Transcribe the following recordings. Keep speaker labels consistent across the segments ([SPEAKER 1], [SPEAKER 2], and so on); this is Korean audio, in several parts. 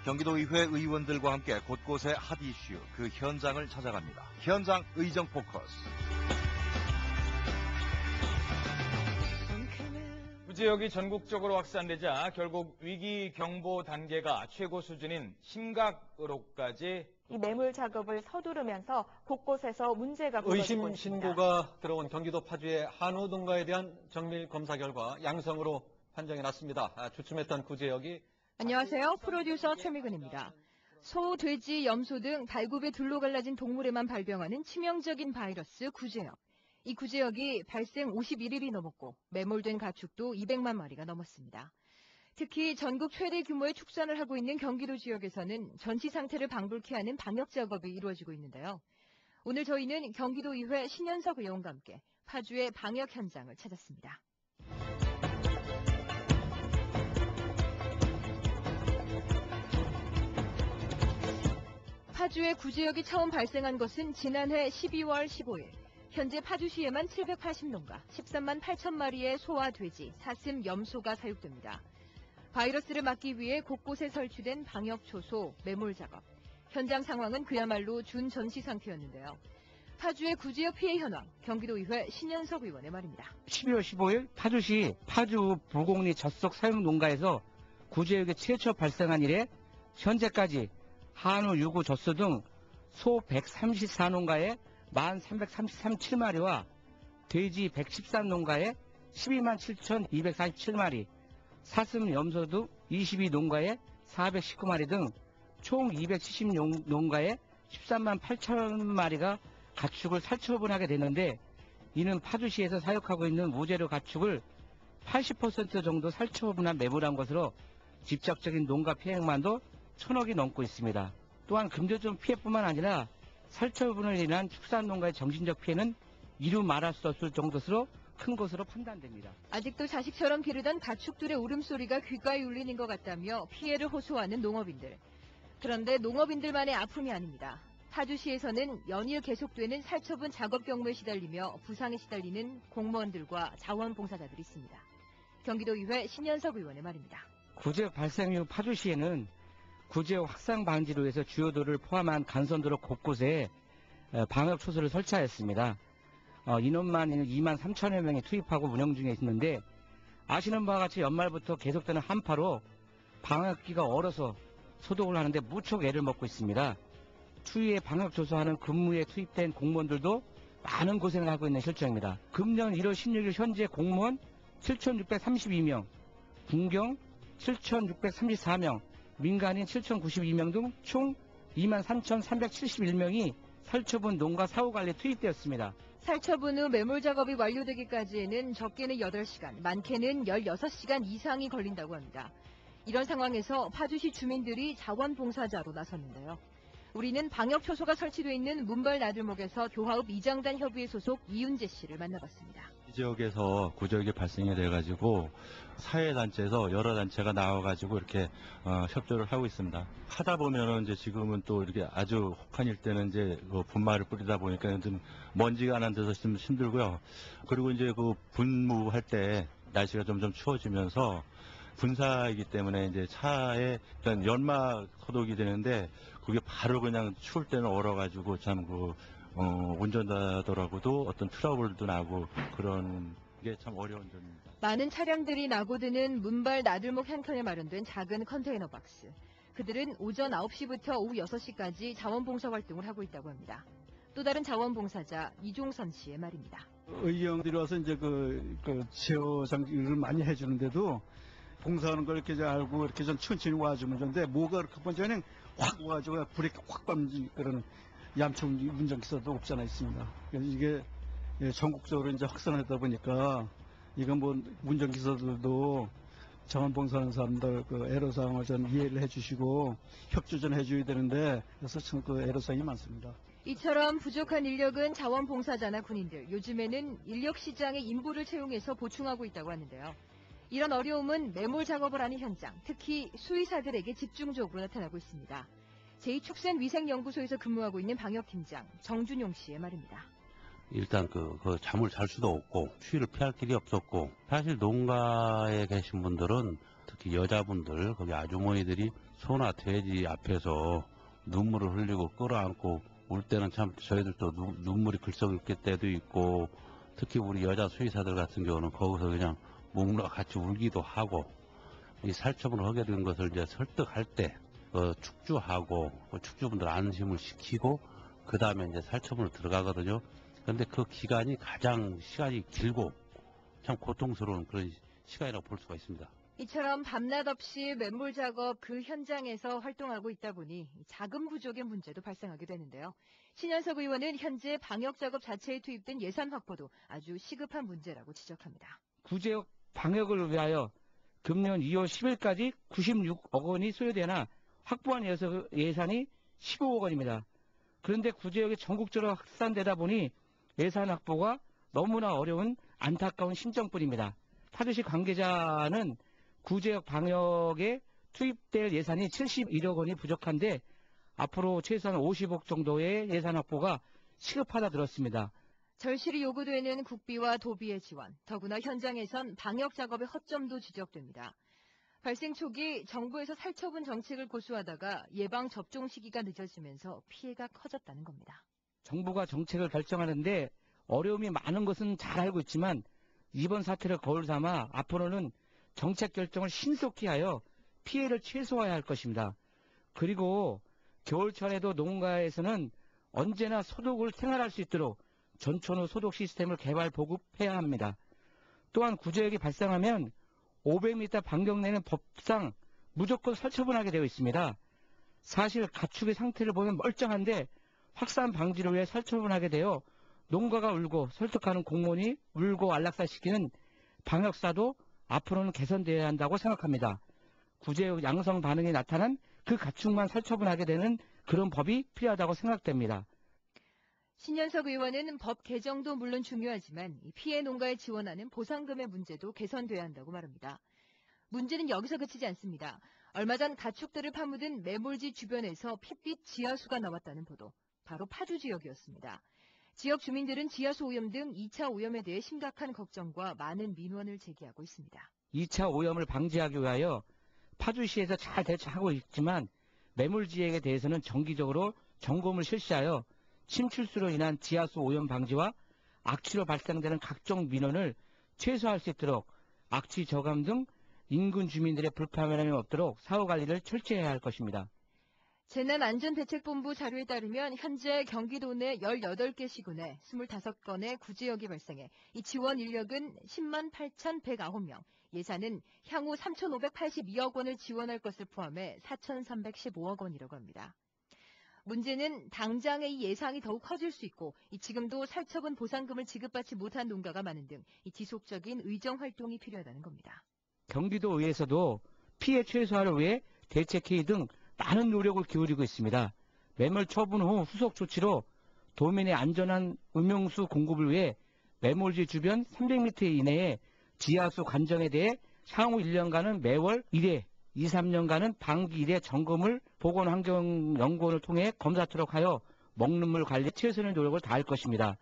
[SPEAKER 1] 경기도의회 의원들과 함께 곳곳의 핫 이슈, 그 현장을 찾아갑니다. 현장 의정 포커스.
[SPEAKER 2] 구제역이 전국적으로 확산되자 결국 위기 경보 단계가 최고 수준인 심각으로까지
[SPEAKER 3] 이 매물 작업을 서두르면서 곳곳에서 문제가 벌어지고 있습니다.
[SPEAKER 4] 의심 신고가 들어온 경기도 파주의 한우 농가에 대한 정밀 검사 결과 양성으로 판정이 났습니다. 주춤했던 구제역이
[SPEAKER 5] 안녕하세요. 프로듀서 최미근입니다. 소, 돼지, 염소 등 발굽에 둘로 갈라진 동물에만 발병하는 치명적인 바이러스 구제역. 이 구제역이 발생 51일이 넘었고 매몰된 가축도 200만 마리가 넘었습니다. 특히 전국 최대 규모의 축산을 하고 있는 경기도 지역에서는 전치 상태를 방불케 하는 방역 작업이 이루어지고 있는데요. 오늘 저희는 경기도의회 신현석 의원과 함께 파주의 방역 현장을 찾았습니다. 파주의 구제역이 처음 발생한 것은 지난해 12월 15일. 현재 파주시에만 780농가, 13만 8천 마리의 소와 돼지, 사슴, 염소가 사육됩니다. 바이러스를 막기 위해 곳곳에 설치된 방역 초소, 매몰 작업. 현장 상황은 그야말로 준전시 상태였는데요. 파주의 구제역 피해 현황, 경기도의회 신현석 의원의 말입니다.
[SPEAKER 6] 12월 15일 파주시 파주 부곡리 젖속 사육 농가에서 구제역에 최초 발생한 이래 현재까지 한우, 유구, 젖소 등 소 134농가에 1337마리와 돼지 113농가에 127,247마리, 사슴, 염소 등 22농가에 419마리 등 총 270농가에 13만 8천 마리가 가축을 살처분하게 됐는데, 이는 파주시에서 사육하고 있는 무재료 가축을 80% 정도 살처분한 매몰한 것으로 직접적인 농가 피해액만도 1,000억이 넘고 있습니다. 또한 금전적 피해뿐만 아니라 살처분으로 인한 축산농가의 정신적 피해는 이루 말할 수 없을 정도로 큰 것으로 판단됩니다.
[SPEAKER 5] 아직도 자식처럼 기르던 가축들의 울음소리가 귓가에 울리는 것 같다며 피해를 호소하는 농업인들. 그런데 농업인들만의 아픔이 아닙니다. 파주시에서는 연일 계속되는 살처분 작업 경무에 시달리며 부상에 시달리는 공무원들과 자원봉사자들이 있습니다. 경기도의회 신현석 의원의 말입니다.
[SPEAKER 6] 구제역 발생 이후 파주시에는 구제역 확산 방지로 해서 주요도를 포함한 간선도로 곳곳에 방역 초소를 설치하였습니다. 인원만 2만 3천여 명이 투입하고 운영 중에 있는데, 아시는 바와 같이 연말부터 계속되는 한파로 방역기가 얼어서 소독을 하는데 무척 애를 먹고 있습니다. 추위에 방역 조사하는 근무에 투입된 공무원들도 많은 고생을 하고 있는 실정입니다. 금년 1월 16일 현재 공무원 7,632명, 군경 7,634명, 민간인 7,092명 등 총 23,371명이 살처분 농가 사후관리에 투입되었습니다.
[SPEAKER 5] 살처분 후 매몰 작업이 완료되기까지에는 적게는 8시간, 많게는 16시간 이상이 걸린다고 합니다. 이런 상황에서 파주시 주민들이 자원봉사자로 나섰는데요. 우리는 방역초소가 설치되어 있는 문발 나들목에서 교화읍 이장단 협의회 소속 이윤재 씨를 만나봤습니다.
[SPEAKER 7] 이 지역에서 구제역이 발생이 돼가지고 사회단체에서 여러 단체가 나와가지고 이렇게 협조를 하고 있습니다. 하다 보면은 이제 지금은 또 이렇게 아주 혹한일 때는 이제 그 분말을 뿌리다 보니까 좀 먼지가 난 데서 좀 힘들고요. 그리고 이제 그 분무할 때 날씨가 점점 추워지면서 분사이기 때문에 이제 차에 일단 연막 소독이 되는데, 그게 바로 그냥 추울 때는 얼어가지고 참 운전자더라고도 어떤 트러블도 나고 그런 게 참 어려운 점입니다.
[SPEAKER 5] 많은 차량들이 나고드는 문발 나들목 한켠에 마련된 작은 컨테이너 박스. 그들은 오전 9시부터 오후 6시까지 자원봉사 활동을 하고 있다고 합니다. 또 다른 자원봉사자 이종선 씨의 말입니다.
[SPEAKER 8] 의경들이 와서 이제 제어 장비를 많이 해주는데도 봉사하는 걸 이렇게 알고 이렇게 좀 천천히 와주면 좋은데, 뭐가 그렇게 먼저 그냥 확 와가지고 불에 확 밟는 그런 얌총 운전기사도 없잖아 있습니다. 그래서 이게 전국적으로 이제 확산하다 보니까 이건 뭐 운전기사들도 자원봉사하는 사람들 애로사항을 좀 이해를 해주시고 협조 좀 해줘야 되는데, 그래서 참 애로사항이 많습니다.
[SPEAKER 5] 이처럼 부족한 인력은 자원봉사자나 군인들, 요즘에는 인력시장의 인부를 채용해서 보충하고 있다고 하는데요. 이런 어려움은 매몰 작업을 하는 현장, 특히 수의사들에게 집중적으로 나타나고 있습니다. 제2축산위생연구소에서 근무하고 있는 방역팀장 정준용 씨의 말입니다.
[SPEAKER 9] 일단 잠을 잘 수도 없고 추위를 피할 길이 없었고, 사실 농가에 계신 분들은 특히 여자분들, 거기 아주머니들이 소나 돼지 앞에서 눈물을 흘리고 끌어안고 울 때는 참 저희들도 눈물이 글썽일 때도 있고, 특히 우리 여자 수의사들 같은 경우는 거기서 그냥 묵묵 같이 울기도 하고, 이 살처분을 하게 된 것을 이제 설득할 때 축주하고 축주분들 안심을 시키고 그 다음에 이제 살처분을 들어가거든요. 그런데 그 기간이 가장 시간이 길고 참 고통스러운 그런 시간이라고 볼 수가 있습니다.
[SPEAKER 5] 이처럼 밤낮 없이 매몰 작업 그 현장에서 활동하고 있다 보니 자금 부족의 문제도 발생하게 되는데요. 신현석 의원은 현재 방역 작업 자체에 투입된 예산 확보도 아주 시급한 문제라고 지적합니다.
[SPEAKER 6] 구제역 방역을 위하여 금년 2월 10일까지 96억 원이 소요되나 확보한 예산이 15억 원입니다. 그런데 구제역이 전국적으로 확산되다 보니 예산 확보가 너무나 어려운 안타까운 심정뿐입니다. 파주시 관계자는 구제역 방역에 투입될 예산이 71억 원이 부족한데 앞으로 최소한 50억 정도의 예산 확보가 시급하다 들었습니다.
[SPEAKER 5] 절실히 요구되는 국비와 도비의 지원, 더구나 현장에선 방역 작업의 허점도 지적됩니다. 발생 초기 정부에서 살처분 정책을 고수하다가 예방 접종 시기가 늦어지면서 피해가 커졌다는 겁니다.
[SPEAKER 6] 정부가 정책을 결정하는데 어려움이 많은 것은 잘 알고 있지만 이번 사태를 거울 삼아 앞으로는 정책 결정을 신속히 하여 피해를 최소화해야 할 것입니다. 그리고 겨울철에도 농가에서는 언제나 소독을 생활할 수 있도록 전천후 소독 시스템을 개발 보급해야 합니다. 또한 구제역이 발생하면 500m 반경 내는 법상 무조건 살처분하게 되어 있습니다. 사실 가축의 상태를 보면 멀쩡한데 확산 방지를 위해 살처분하게 되어 농가가 울고 설득하는 공무원이 울고 안락사시키는 방역사도 앞으로는 개선되어야 한다고 생각합니다. 구제역 양성 반응이 나타난 그 가축만 살처분하게 되는 그런 법이 필요하다고 생각됩니다.
[SPEAKER 5] 신현석 의원은 법 개정도 물론 중요하지만 피해 농가에 지원하는 보상금의 문제도 개선돼야 한다고 말합니다. 문제는 여기서 그치지 않습니다. 얼마 전 가축들을 파묻은 매몰지 주변에서 핏빛 지하수가 나왔다는 보도, 바로 파주 지역이었습니다. 지역 주민들은 지하수 오염 등 2차 오염에 대해 심각한 걱정과 많은 민원을 제기하고 있습니다.
[SPEAKER 6] 2차 오염을 방지하기 위하여 파주시에서 잘 대처하고 있지만 매몰지역에 대해서는 정기적으로 점검을 실시하여 침출수로 인한 지하수 오염 방지와 악취로 발생되는 각종 민원을 최소화할 수 있도록 악취 저감 등 인근 주민들의 불편함이 없도록 사후 관리를 철저히 해야 할 것입니다.
[SPEAKER 5] 재난안전대책본부 자료에 따르면 현재 경기도 내 18개 시군에 25건의 구제역이 발생해 이 지원 인력은 10만 8,109명, 예산은 향후 3,582억 원을 지원할 것을 포함해 4,315억 원이라고 합니다. 문제는 당장의 이 예상이 더욱 커질 수 있고 지금도 살처분 보상금을 지급받지 못한 농가가 많은 등 지속적인 의정 활동이 필요하다는 겁니다.
[SPEAKER 6] 경기도의회에서도 피해 최소화를 위해 대책회의 등 많은 노력을 기울이고 있습니다. 매몰 처분 후 후속 조치로 도민의 안전한 음용수 공급을 위해 매몰지 주변 300m 이내에 지하수 관정에 대해 향후 1년간은 매월 1회, 2, 3년간은 반기 1회 점검을 보건환경연구원을 통해 검사토록 하여 먹는 물 관리에 최선의 노력을 다할 것입니다.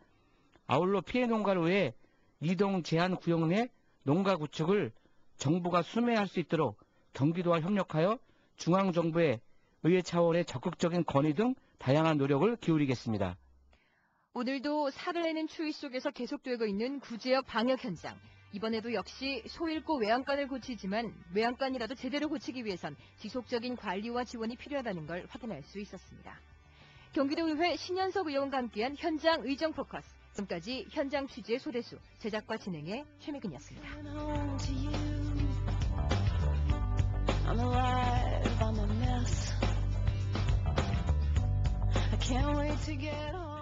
[SPEAKER 6] 아울러 피해 농가를 위해 이동 제한 구역 내 농가 구축을 정부가 수매할 수 있도록 경기도와 협력하여 중앙정부의 의회 차원의 적극적인 건의 등 다양한 노력을 기울이겠습니다.
[SPEAKER 5] 오늘도 살을 내는 추위 속에서 계속되고 있는 구제역 방역 현장. 이번에도 역시 소 잃고 외양간을 고치지만 외양간이라도 제대로 고치기 위해선 지속적인 관리와 지원이 필요하다는 걸 확인할 수 있었습니다. 경기도의회 신현석 의원과 함께한 현장 의정 포커스. 지금까지 현장 취재 소대수, 제작과 진행의 최미근이었습니다.
[SPEAKER 10] I'm alive, I'm a mess. I can't wait to get home.